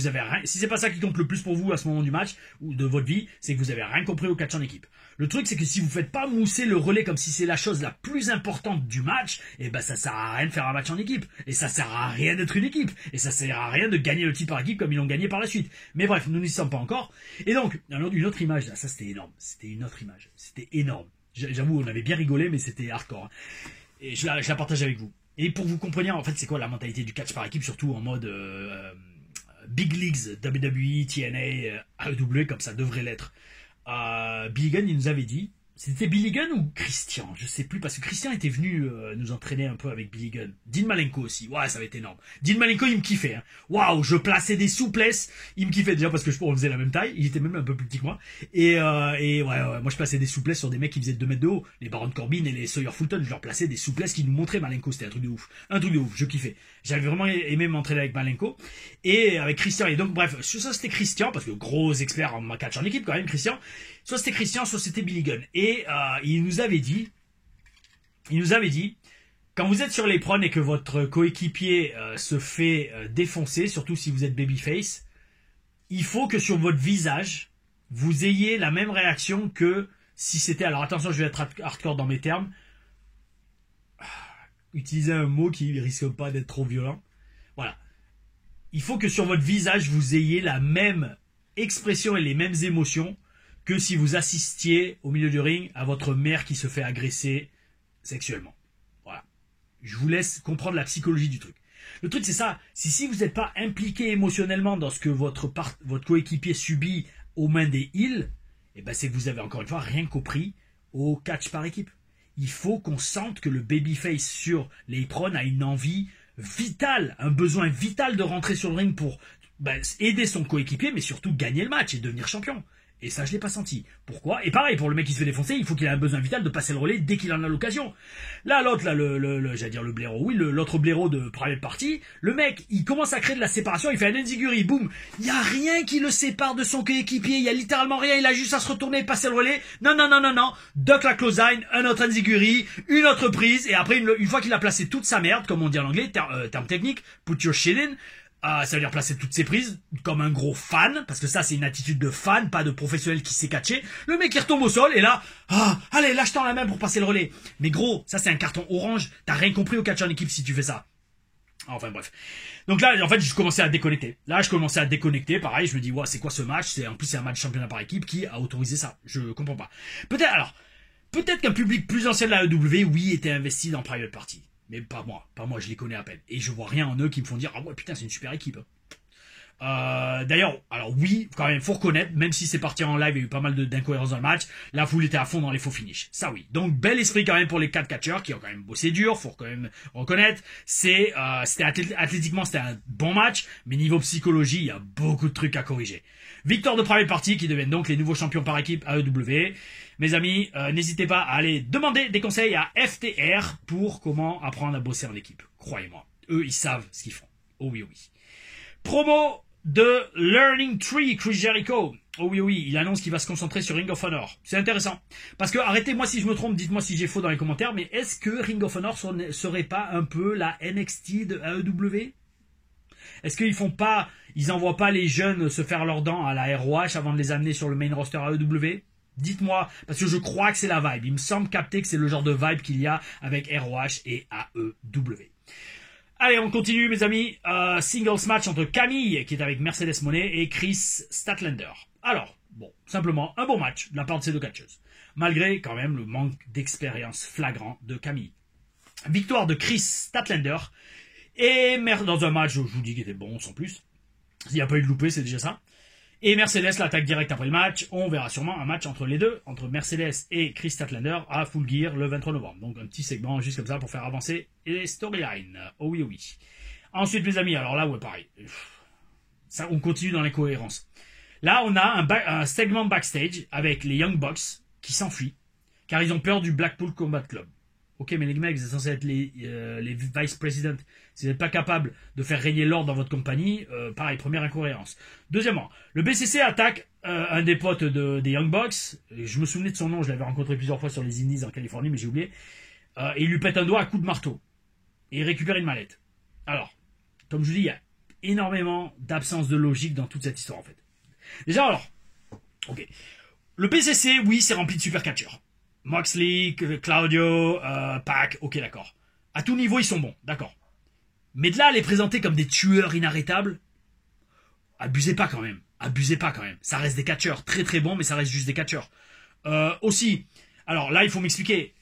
S1: c'est pas ça qui compte le plus pour vous à ce moment du match ou de votre vie, c'est que vous avez rien compris au catch en équipe. Le truc, c'est que si vous faites pas mousser le relais comme si c'est la chose la plus importante du match, eh ben ça sert à rien de faire un match en équipe. Et ça sert à rien d'être une équipe. Et ça sert à rien de gagner le titre par équipe comme ils l'ont gagné par la suite. Mais bref, nous n'y sommes pas encore. Et donc, une autre image, là, ça c'était énorme. C'était une autre image. C'était énorme. J'avoue, on avait bien rigolé, mais c'était hardcore. Et je la partage avec vous. Et pour vous compreniez, en fait, c'est quoi la mentalité du catch par équipe, surtout en mode Big Leagues, WWE, TNA, AEW, comme ça devrait l'être. Billy Gunn, il nous avait dit, c'était Billy Gunn ou Christian, je sais plus, parce que Christian était venu nous entraîner un peu avec Billy Gunn. Dean Malenko aussi, ouais, ça va être énorme. Dean Malenko, il me kiffait, hein. Waouh, je plaçais des souplesses, il me kiffait déjà parce que on faisait la même taille, il était même un peu plus petit que moi. Et ouais, moi je plaçais des souplesses sur des mecs qui faisaient 2 mètres de haut, les Baron Corbin et les Sawyer Fulton, je leur plaçais des souplesses qui nous montraient Malenko, c'était un truc de ouf, je kiffais. J'avais vraiment aimé m'entraîner avec Malenko et avec Christian. Et donc bref, ça c'était Christian, parce que gros expert en catch en équipe quand même, Christian. Soit c'était Christian, soit c'était Billy Gunn. Et il nous avait dit, quand vous êtes sur l'apron et que votre coéquipier se fait défoncer, surtout si vous êtes babyface, il faut que sur votre visage, vous ayez la même réaction que si c'était... Alors attention, je vais être hardcore dans mes termes. Utilisez un mot qui risque pas d'être trop violent. Voilà. Il faut que sur votre visage, vous ayez la même expression et les mêmes émotions que si vous assistiez au milieu du ring à votre mère qui se fait agresser sexuellement. Voilà. Je vous laisse comprendre la psychologie du truc. Le truc, c'est ça. Si vous n'êtes pas impliqué émotionnellement dans ce que votre coéquipier subit aux mains des heels, eh ben c'est que vous avez encore une fois rien compris au catch par équipe. Il faut qu'on sente que le babyface sur l'apron a une envie vitale, un besoin vital de rentrer sur le ring pour aider son coéquipier, mais surtout gagner le match et devenir champion. Et ça, je l'ai pas senti. Pourquoi? Et pareil, pour le mec qui se fait défoncer, il faut qu'il ait un besoin vital de passer le relais dès qu'il en a l'occasion. Là, l'autre, là, j'allais dire le blaireau, oui, l'autre blaireau de Private Party, le mec, il commence à créer de la séparation, il fait un enziguri, boum. Il y a rien qui le sépare de son coéquipier, il y a littéralement rien, il a juste à se retourner et passer le relais. Non. Duck la clothesline, un autre enziguri, une autre prise, et après, une fois qu'il a placé toute sa merde, comme on dit en anglais, terme technique, put your shit in, Ça veut dire placer toutes ses prises, comme un gros fan, parce que ça c'est une attitude de fan, pas de professionnel qui sait catcher. Le mec il retombe au sol, et là, allez, lâche-toi la main pour passer le relais. Mais gros, ça c'est un carton orange, t'as rien compris au catch en équipe si tu fais ça. Enfin bref. Donc là, en fait, je commençais à déconnecter. Pareil, je me dis, ouais, c'est quoi ce match? En plus, c'est un match championnat par équipe qui a autorisé ça. Je comprends pas. Peut-être qu'un public plus ancien de la AEW, oui, était investi dans Private Party. Mais pas moi, je les connais à peine. Et je vois rien en eux qui me font dire, ah ouais, putain, c'est une super équipe. D'ailleurs, alors oui, quand même, faut reconnaître, même si c'est parti en live, il y a eu pas mal d'incohérences dans le match, la foule était à fond dans les faux finishes. Ça oui. Donc, bel esprit quand même pour les 4 catcheurs qui ont quand même bossé dur, faut quand même reconnaître. Athlétiquement, c'était un bon match, mais niveau psychologie, il y a beaucoup de trucs à corriger. Victoire de Private Party qui deviennent donc les nouveaux champions par équipe AEW. Mes amis, n'hésitez pas à aller demander des conseils à FTR pour comment apprendre à bosser en équipe. Croyez-moi, eux, ils savent ce qu'ils font. Oh oui, oui. Promo de Learning Tree, Chris Jericho. Oh oui, il annonce qu'il va se concentrer sur Ring of Honor. C'est intéressant. Parce que, arrêtez-moi si je me trompe, dites-moi si j'ai faux dans les commentaires, mais est-ce que Ring of Honor serait pas un peu la NXT de AEW? Est-ce ils envoient pas les jeunes se faire leurs dents à la ROH avant de les amener sur le main roster AEW? Dites-moi, parce que je crois que c'est la vibe. Il me semble capter que c'est le genre de vibe qu'il y a avec ROH et AEW. Allez, on continue, mes amis. Singles match entre Camille, qui est avec Mercedes Moné, et Chris Statlander. Alors, bon, simplement, un bon match de la part de ces deux catcheuses. Malgré, quand même, le manque d'expérience flagrant de Camille. Victoire de Chris Statlander. Et dans un match, je vous dis qu'il était bon, sans plus. Il n'y a pas eu de loupé, c'est déjà ça. Et Mercedes l'attaque direct après le match. On verra sûrement un match entre les deux, entre Mercedes et Chris Statlander à Full Gear le 23 novembre. Donc un petit segment juste comme ça pour faire avancer les storylines. Oh oui, oh oui. Ensuite, mes amis, alors là, ouais, pareil. Ça, on continue dans l'incohérence. Là, on a un segment backstage avec les Young Bucks qui s'enfuient car ils ont peur du Blackpool Combat Club. Ok, mais les mecs, vous êtes censés être les vice-presidents. Si vous n'êtes pas capable de faire régner l'ordre dans votre compagnie, pareil, première incohérence. Deuxièmement, le BCC attaque un des potes des Young Bucks. Je me souvenais de son nom, je l'avais rencontré plusieurs fois sur les Indies en Californie, mais j'ai oublié. Et il lui pète un doigt à coups de marteau. Et il récupère une mallette. Alors, comme je vous dis, il y a énormément d'absence de logique dans toute cette histoire, en fait. Déjà, alors, ok. Le BCC, oui, c'est rempli de super catcheurs. Moxley, Claudio, Pac, ok d'accord. À tout niveau ils sont bons, d'accord. Mais de là à les présenter comme des tueurs inarrêtables, abusez pas quand même. Ça reste des catcheurs, très très bons, mais ça reste juste des catcheurs. Aussi, alors là il faut m'expliquer,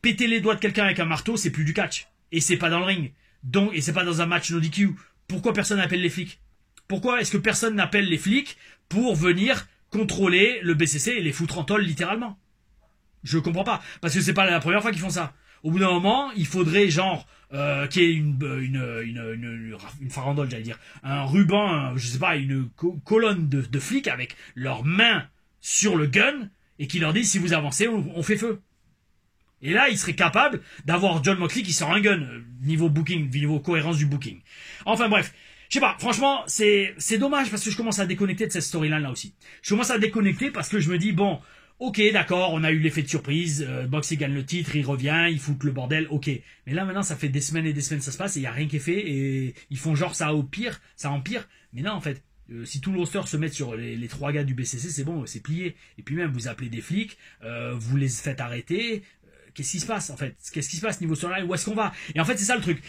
S1: péter les doigts de quelqu'un avec un marteau, c'est plus du catch. Et c'est pas dans le ring. Et c'est pas dans un match no DQ. Pourquoi personne n'appelle les flics? Pourquoi est-ce que personne n'appelle les flics pour venir contrôler le BCC et les foutre en tôle littéralement? Je comprends pas, parce que c'est pas la première fois qu'ils font ça. Au bout d'un moment, il faudrait genre qu'il y ait une farandole, j'allais dire, un ruban, je sais pas, une colonne de flics avec leurs mains sur le gun et qui leur disent si vous avancez, on fait feu. Et là, il serait capable d'avoir John Moxley qui sort un gun niveau booking, niveau cohérence du booking. Enfin bref. Je sais pas, franchement, c'est dommage parce que je commence à déconnecter de cette storyline là aussi. Je commence à déconnecter parce que je me dis, bon, ok, d'accord, on a eu l'effet de surprise, Moxley gagne le titre, il revient, il fout le bordel, ok. Mais là maintenant, ça fait des semaines et des semaines que ça se passe et il n'y a rien qui est fait et ils font genre ça empire. Mais non, en fait, si tout le roster se met sur les 3 gars du BCC, c'est bon, c'est plié. Et puis même, vous appelez des flics, vous les faites arrêter. Qu'est-ce qui se passe en fait? Qu'est-ce qui se passe niveau storyline? Où est-ce qu'on va? Et en fait, c'est ça le truc.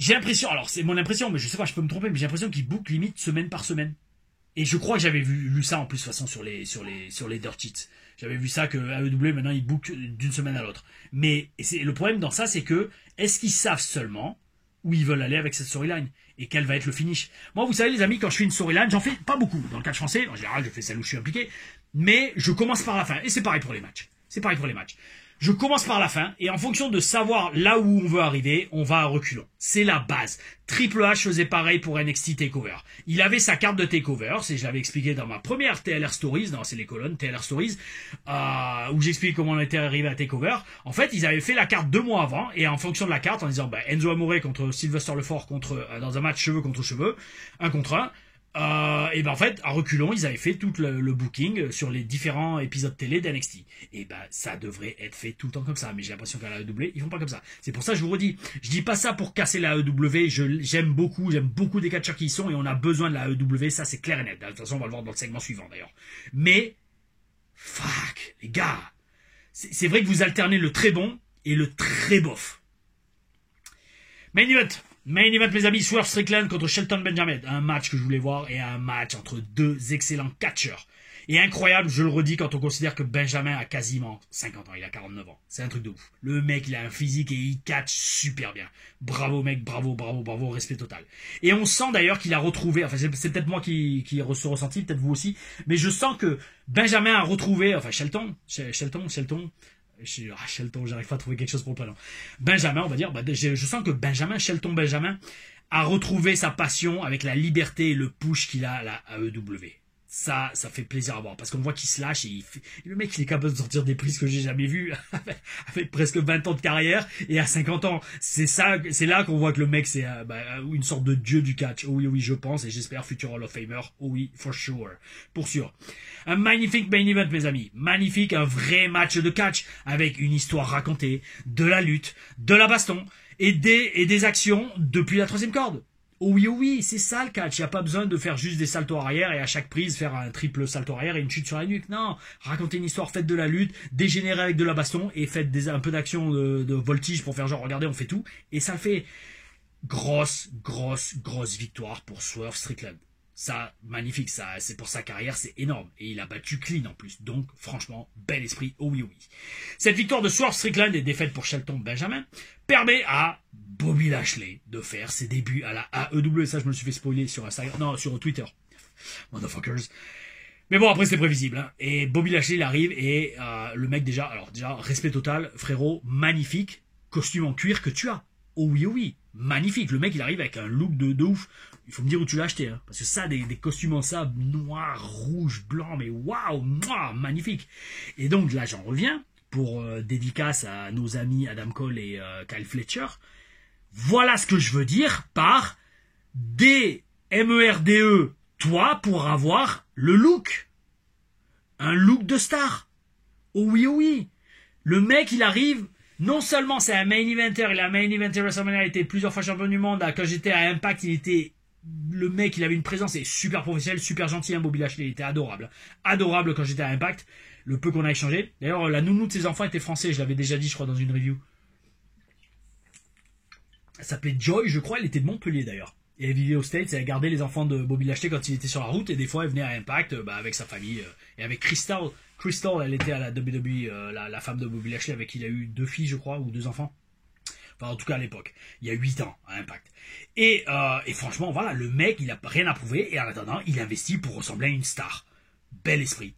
S1: J'ai l'impression, alors c'est mon impression, mais je sais pas, je peux me tromper, mais j'ai l'impression qu'ils bookent limite semaine par semaine. Et je crois que j'avais lu ça en plus de toute façon sur les dirt sheets. J'avais vu ça que AEW maintenant ils bookent d'une semaine à l'autre. Mais le problème dans ça, c'est que est-ce qu'ils savent seulement où ils veulent aller avec cette storyline et quel va être le finish? Moi, vous savez les amis, quand je fais une storyline, j'en fais pas beaucoup dans le catch français. En général, je fais celle où je suis impliqué, mais je commence par la fin. Et c'est pareil pour les matchs. Je commence par la fin, et en fonction de savoir là où on veut arriver, on va à reculons. C'est la base. Triple H faisait pareil pour NXT TakeOver. Il avait sa carte de TakeOver, je l'avais expliqué dans ma première TLR Stories, non, c'est les colonnes, TLR Stories, où j'explique comment on était arrivé à TakeOver. En fait, ils avaient fait la carte 2 mois avant, et en fonction de la carte, en disant, Enzo Amore contre Sylvester Lefort dans un match cheveux contre cheveux, 1 contre 1, et ben en fait, à reculons, ils avaient fait tout le booking sur les différents épisodes télé d'NXT. Et ben ça devrait être fait tout le temps comme ça, mais j'ai l'impression qu'à la AEW, ils font pas comme ça. C'est pour ça que je vous redis, je dis pas ça pour casser la AEW, j'aime beaucoup des catcheurs qui y sont, et on a besoin de la AEW, ça c'est clair et net. De toute façon, on va le voir dans le segment suivant d'ailleurs. Mais, fuck, les gars, c'est vrai que vous alternez le très bon et le très bof. Main event, mes amis, Swerve Strickland contre Shelton Benjamin. Un match que je voulais voir et un match entre deux excellents catcheurs. Et incroyable, je le redis, quand on considère que Benjamin a quasiment 50 ans, il a 49 ans. C'est un truc de ouf. Le mec, il a un physique et il catch super bien. Bravo mec, bravo, respect total. Et on sent d'ailleurs qu'il a retrouvé, enfin c'est peut-être moi qui se ressenti, peut-être vous aussi, mais je sens que Benjamin a retrouvé, enfin Shelton, j'arrive pas à trouver quelque chose pour le prénom. Benjamin, on va dire, je sens que Shelton Benjamin a retrouvé sa passion avec la liberté et le push qu'il a à la AEW. Ça fait plaisir à voir, parce qu'on voit qu'il se lâche et le mec il est capable de sortir des prises que j'ai jamais vues avec presque 20 ans de carrière, et à 50 ans, c'est là qu'on voit que le mec c'est une sorte de dieu du catch. Oh oui, je pense, et j'espère futur Hall of Famer. Oh oui, for sure, pour sûr. Un magnifique main event, mes amis, magnifique, un vrai match de catch avec une histoire racontée, de la lutte, de la baston et des actions depuis la troisième corde. Oh oui, c'est ça le catch. Il n'y a pas besoin de faire juste des saltos arrière et à chaque prise faire un triple salto arrière et une chute sur la nuque. Non, racontez une histoire, faites de la lutte, dégénérez avec de la baston et faites un peu d'action de voltige pour faire genre, regardez, on fait tout. Et ça le fait. Grosse victoire pour Swerve Strickland. Ça, magnifique, ça, c'est pour sa carrière, c'est énorme. Et il a battu clean en plus. Donc, franchement, bel esprit, oh oui. Cette victoire de Swerve Strickland et défaite pour Shelton Benjamin permet à Bobby Lashley de faire ses débuts à la AEW. Ça, je me le suis fait spoiler sur Instagram, non, sur Twitter. Motherfuckers. Mais bon, après, c'est prévisible, hein. Et Bobby Lashley, il arrive et le mec, déjà, respect total, frérot, magnifique costume en cuir que tu as. Oh oui, magnifique. Le mec, il arrive avec un look de ouf. Il faut me dire où tu l'as acheté, hein, parce que ça, des costumes en sable, noir, rouge, blanc, mais waouh, magnifique. Et donc là, j'en reviens pour dédicace à nos amis Adam Cole et Kyle Fletcher. Voilà ce que je veux dire par DMERDE, toi, pour avoir le look. Un look de star. Oh oui. Le mec, il arrive. Non seulement c'est un main eventer, il a un main eventer WrestleMania, il a été plusieurs fois champion du monde. Quand j'étais à Impact, le mec, il avait une présence, et super professionnel, super gentil, hein, Bobby Lashley, il était adorable. Adorable quand j'étais à Impact, le peu qu'on a échangé. D'ailleurs, la nounou de ses enfants était français, je l'avais déjà dit, je crois, dans une review. Elle s'appelait Joy, je crois, elle était de Montpellier d'ailleurs. Et elle vivait aux States, et elle gardait les enfants de Bobby Lashley quand il était sur la route, et des fois elle venait à Impact avec sa famille, et avec Crystal, elle était à la WWE, la femme de Bobby Lashley avec qui il a eu 2 filles, je crois, ou 2 enfants. Enfin, en tout cas, à l'époque. Il y a 8 ans, à Impact. Et franchement, voilà, le mec, il a rien à prouver, et en attendant, il investit pour ressembler à une star. Bel esprit.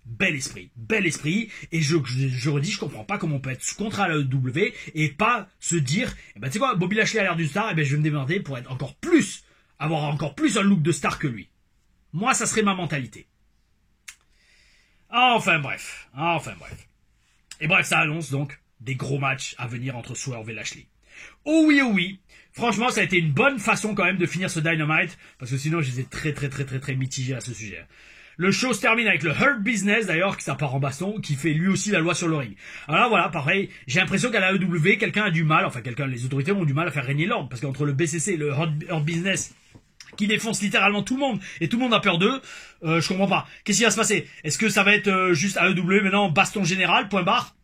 S1: Et je redis, je comprends pas comment on peut être sous contrat à la AEW et pas se dire, tu sais quoi, Bobby Lashley a l'air d'une star, je vais me démerder pour être avoir encore plus un look de star que lui. Moi, ça serait ma mentalité. Enfin bref. Et bref, ça annonce donc des gros matchs à venir entre Swerve et Lashley. Oh oui. Franchement, ça a été une bonne façon quand même de finir ce Dynamite, parce que sinon j'étais très mitigé à ce sujet. Le show se termine avec le Hurt Business, d'ailleurs, qui part en baston, qui fait lui aussi la loi sur le ring. Alors voilà, pareil, j'ai l'impression qu'à la AEW, les autorités ont du mal à faire régner l'ordre, parce qu'entre le BCC et le Hurt Business, qui défonce littéralement tout le monde, et tout le monde a peur d'eux, je comprends pas. Qu'est-ce qui va se passer? Est-ce que ça va être juste AEW maintenant, baston général, point barre?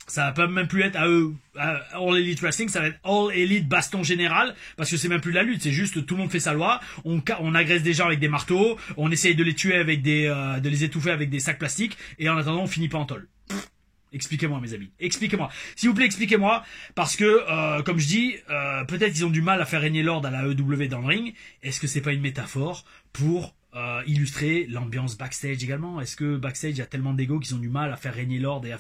S1: Ça va pas même plus être All Elite Wrestling, ça va être All Elite Baston Général, parce que c'est même plus la lutte, c'est juste tout le monde fait sa loi, on agresse des gens avec des marteaux, on essaye de les tuer avec de les étouffer avec des sacs plastiques, et en attendant on finit pas en tôle. Expliquez-moi mes amis, expliquez-moi. S'il vous plaît, expliquez-moi, parce que, comme je dis, peut-être ils ont du mal à faire régner l'ordre à la AEW dans le ring. Est-ce que c'est pas une métaphore pour illustrer l'ambiance backstage également? Est-ce que backstage il y a tellement d'ego qu'ils ont du mal à faire régner l'ordre et à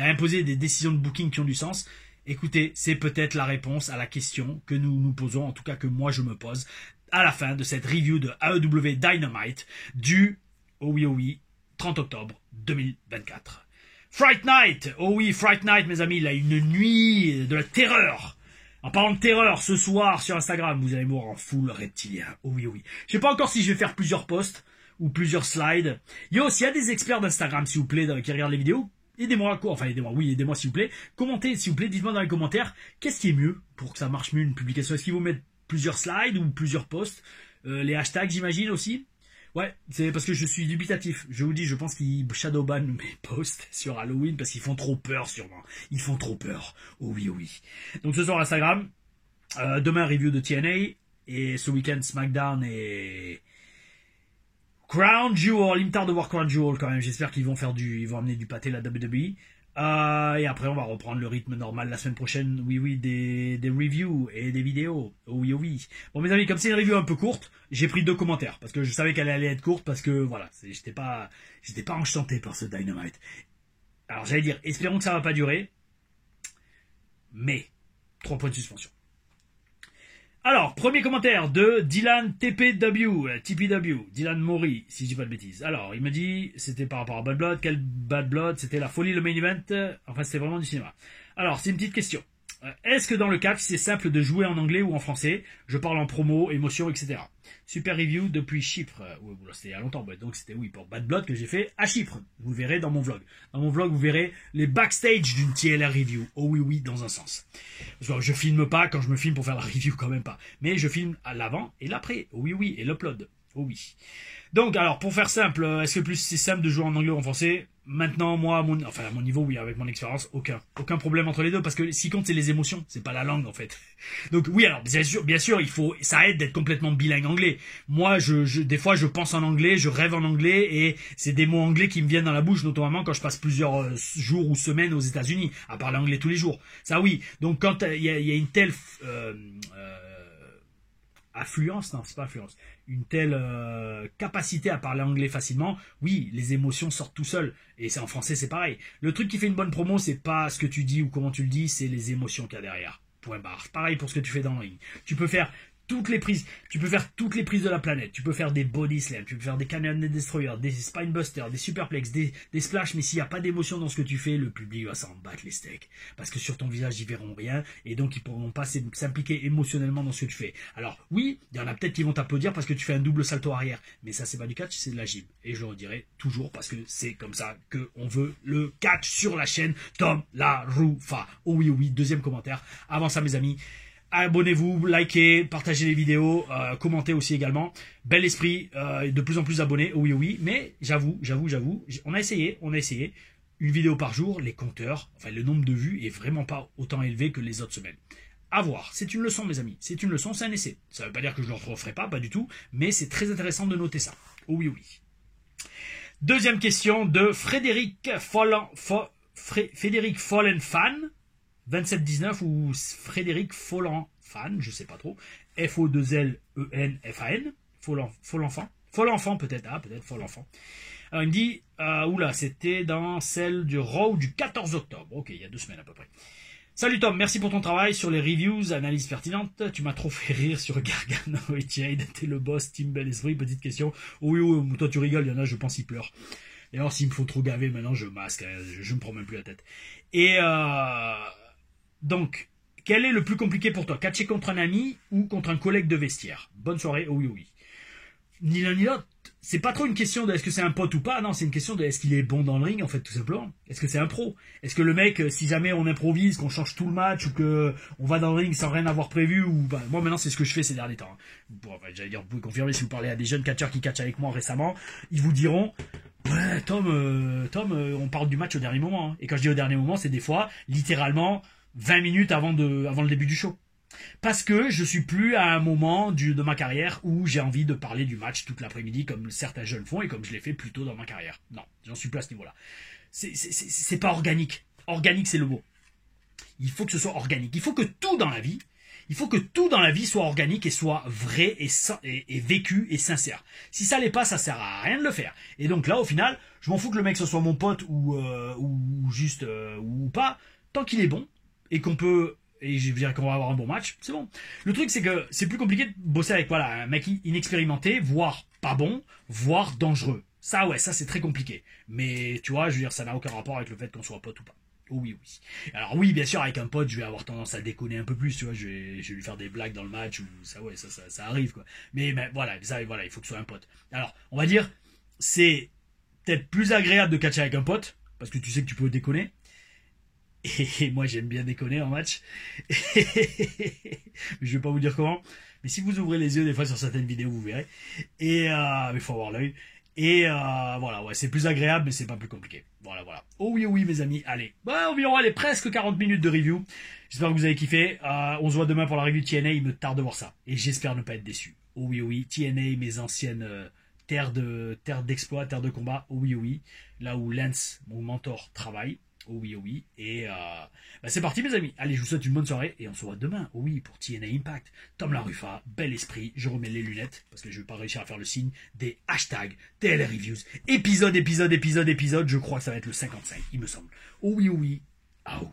S1: imposer des décisions de booking qui ont du sens? Écoutez, c'est peut-être la réponse à la question que nous nous posons, en tout cas que moi je me pose, à la fin de cette review de AEW Dynamite du, oh oui, 30 octobre 2024. Fright Night, oh oui, Fright Night mes amis, là, une nuit de la terreur. En parlant de terreur, ce soir sur Instagram, vous allez me voir en full reptilien. Oh oui, oh oui. Je sais pas encore si je vais faire plusieurs posts ou plusieurs slides. Yo, s'il y a des experts d'Instagram, s'il vous plaît, qui regardent les vidéos, aidez-moi, quoi. Enfin, aidez-moi, oui, aidez-moi, s'il vous plaît. Commentez, s'il vous plaît, dites-moi dans les commentaires, qu'est-ce qui est mieux pour que ça marche mieux une publication? Est-ce qu'il faut mettre plusieurs slides ou plusieurs posts? Les hashtags, j'imagine, aussi. Ouais, c'est parce que je suis dubitatif. Je vous dis, je pense qu'ils shadowban mes posts sur Halloween parce qu'ils font trop peur, sûrement. Ils font trop peur. Oh oui, oh oui. Donc ce soir, Instagram. Demain, review de TNA. Et ce week-end, SmackDown et Crown Jewel. Il me tarde de voir Crown Jewel quand même. J'espère qu'ils vont amener du pâté la WWE. Et après, on va reprendre le rythme normal la semaine prochaine. Oui, oui, des reviews et des vidéos. Oh oui, oh oui. Bon, mes amis, comme c'est une review un peu courte, j'ai pris 2 commentaires parce que je savais qu'elle allait être courte parce que voilà, j'étais pas enchanté par ce Dynamite. Alors, j'allais dire, espérons que ça va pas durer, mais 3 points de suspension. Alors, premier commentaire de Dylan TPW, Dylan Mori, si je dis pas de bêtises. Alors, il me dit, c'était par rapport à Bad Blood, quel Bad Blood, c'était la folie, le main event, enfin c'était vraiment du cinéma. Alors, c'est une petite question. Est-ce que dans le catch, c'est simple de jouer en anglais ou en français? Je parle en promo, émotion, etc. Super review depuis Chypre. C'était il y a longtemps, donc c'était pour Bad Blood que j'ai fait à Chypre. Vous le verrez dans mon vlog. Dans mon vlog, vous verrez les backstage d'une TLR review. Oh oui, oui, dans un sens. Parce que je filme pas quand je me filme pour faire la review, quand même pas. Mais je filme à l'avant et l'après. Oh oui, oui, et l'upload. Oh oui. Donc, alors, pour faire simple, est-ce que plus c'est simple de jouer en anglais ou en français? Maintenant, moi, à mon niveau, oui, avec mon expérience, aucun problème entre les deux, parce que ce qui compte, c'est les émotions, c'est pas la langue, en fait. Donc, oui, alors, bien sûr, ça aide d'être complètement bilingue anglais. Moi, des fois, je pense en anglais, je rêve en anglais, et c'est des mots anglais qui me viennent dans la bouche, notamment quand je passe plusieurs jours ou semaines aux États-Unis, à parler anglais tous les jours. Ça, oui. Donc, quand il y a une telle, affluence, non, c'est pas affluence, une telle capacité à parler anglais facilement, oui, les émotions sortent tout seuls. Et c'est en français, c'est pareil. Le truc qui fait une bonne promo, c'est pas ce que tu dis ou comment tu le dis, c'est les émotions qu'il y a derrière. Point barre. Pareil pour ce que tu fais dans le ring. Tu peux faire toutes les prises de la planète. Tu peux faire des body slams, tu peux faire des Canyon Destroyer, des spinebusters, des superplex, des splash, mais s'il n'y a pas d'émotion dans ce que tu fais, le public va s'en battre les steaks. Parce que sur ton visage, ils verront rien, et donc ils pourront pas s'impliquer émotionnellement dans ce que tu fais. Alors, oui, il y en a peut-être qui vont t'applaudir parce que tu fais un double salto arrière, mais ça, c'est pas du catch, c'est de la gym. Et je le redirai toujours parce que c'est comme ça qu'on veut le catch sur la chaîne Tom La Rufa. Oh oui, oh oui, deuxième commentaire. Avant ça, mes amis, abonnez-vous, likez, partagez les vidéos, commentez aussi également. Bel esprit, de plus en plus d'abonnés, oui, oui, mais j'avoue, on a essayé. Une vidéo par jour, les compteurs, enfin le nombre de vues est vraiment pas autant élevé que les autres semaines. À voir, c'est une leçon, mes amis, c'est une leçon, c'est un essai. Ça veut pas dire que je ne le referai pas du tout, mais c'est très intéressant de noter ça. Oh oui, oui. Deuxième question de Frédéric Follen Fan. 2719 ou Frédéric Follan Fan, je sais pas trop. F-O-2-L-E-N-F-A-N. Follenfant peut-être. Ah, peut-être Follenfant. Alors il me dit, oula, c'était dans celle du Raw du 14 octobre. Ok, il y a 2 semaines à peu près. Salut Tom, merci pour ton travail sur les reviews, analyses pertinentes. Tu m'as trop fait rire sur Gargano et Jade. T'es le boss, Team Bel Esprit. Petite question. Oh oui, oui, toi tu rigoles, il y en a, je pense, ils pleurent. D'ailleurs, s'il me faut trop gaver, maintenant je masque, hein, je me prends même plus la tête. Et donc, quel est le plus compliqué pour toi? Catcher contre un ami ou contre un collègue de vestiaire? Bonne soirée, oh oui, oui. Ni l'un ni l'autre. C'est pas trop une question de est-ce que c'est un pote ou pas, non, c'est une question de est-ce qu'il est bon dans le ring, en fait, tout simplement. Est-ce que c'est un pro? Est-ce que le mec, si jamais on improvise, qu'on change tout le match, ou que on va dans le ring sans rien avoir prévu, ou bah, moi maintenant c'est ce que je fais ces derniers temps. Bon, bah, j'allais dire, vous pouvez confirmer si vous parlez à des jeunes catcheurs qui catchent avec moi récemment, ils vous diront, ouais, Tom, on parle du match au dernier moment. Hein. Et quand je dis au dernier moment, c'est des fois, littéralement, 20 minutes avant le début du show. Parce que je suis plus à un moment de ma carrière où j'ai envie de parler du match toute l'après-midi comme certains jeunes font et comme je l'ai fait plus tôt dans ma carrière. Non, j'en suis plus à ce niveau-là. C'est pas organique. Organique, c'est le mot. Il faut que ce soit organique. Il faut que tout dans la vie soit organique et soit vrai et vécu et sincère. Si ça l'est pas, ça sert à rien de le faire. Et donc là, au final, je m'en fous que le mec ce soit mon pote ou juste ou pas, tant qu'il est bon et qu'on peut et je dirais qu'on va avoir un bon match, c'est bon. Le truc, c'est que c'est plus compliqué de bosser avec un mec inexpérimenté, voire pas bon, voire dangereux. Ça, ouais, ça c'est très compliqué. Mais tu vois, je veux dire, ça n'a aucun rapport avec le fait qu'on soit pote ou pas. Oh oui, oui. Alors oui, bien sûr, avec un pote, je vais avoir tendance à déconner un peu plus, tu vois. Je vais lui faire des blagues dans le match, ou ça, ouais, ça arrive, quoi. Mais voilà, voilà, il faut que ce soit un pote. Alors, on va dire, c'est peut-être plus agréable de catcher avec un pote, parce que tu sais que tu peux déconner. Et moi, j'aime bien déconner en match. Je vais pas vous dire comment. Mais si vous ouvrez les yeux des fois sur certaines vidéos, vous verrez. Mais il faut avoir l'œil. Voilà, ouais, c'est plus agréable, mais c'est pas plus compliqué. Voilà, voilà. Oh oui, oh oui, mes amis. Allez, environ, allez, presque 40 minutes de review. J'espère que vous avez kiffé. On se voit demain pour la review de TNA. Il me tarde de voir ça. Et j'espère ne pas être déçu. Oh oui, oh oui. TNA, mes anciennes terres d'exploit, terres de combat. Oh oui, oh oui. Là où Lance, mon mentor, travaille. Oh oui, oh oui. C'est parti, mes amis. Allez, je vous souhaite une bonne soirée et on se voit demain. Oh oui, pour TNA Impact. Tom Laruffa, bel esprit. Je remets les lunettes parce que je vais pas réussir à faire le signe des hashtags TL Reviews. Épisode. Je crois que ça va être le 55, il me semble. Oh oui, oh oui. Ah, oh.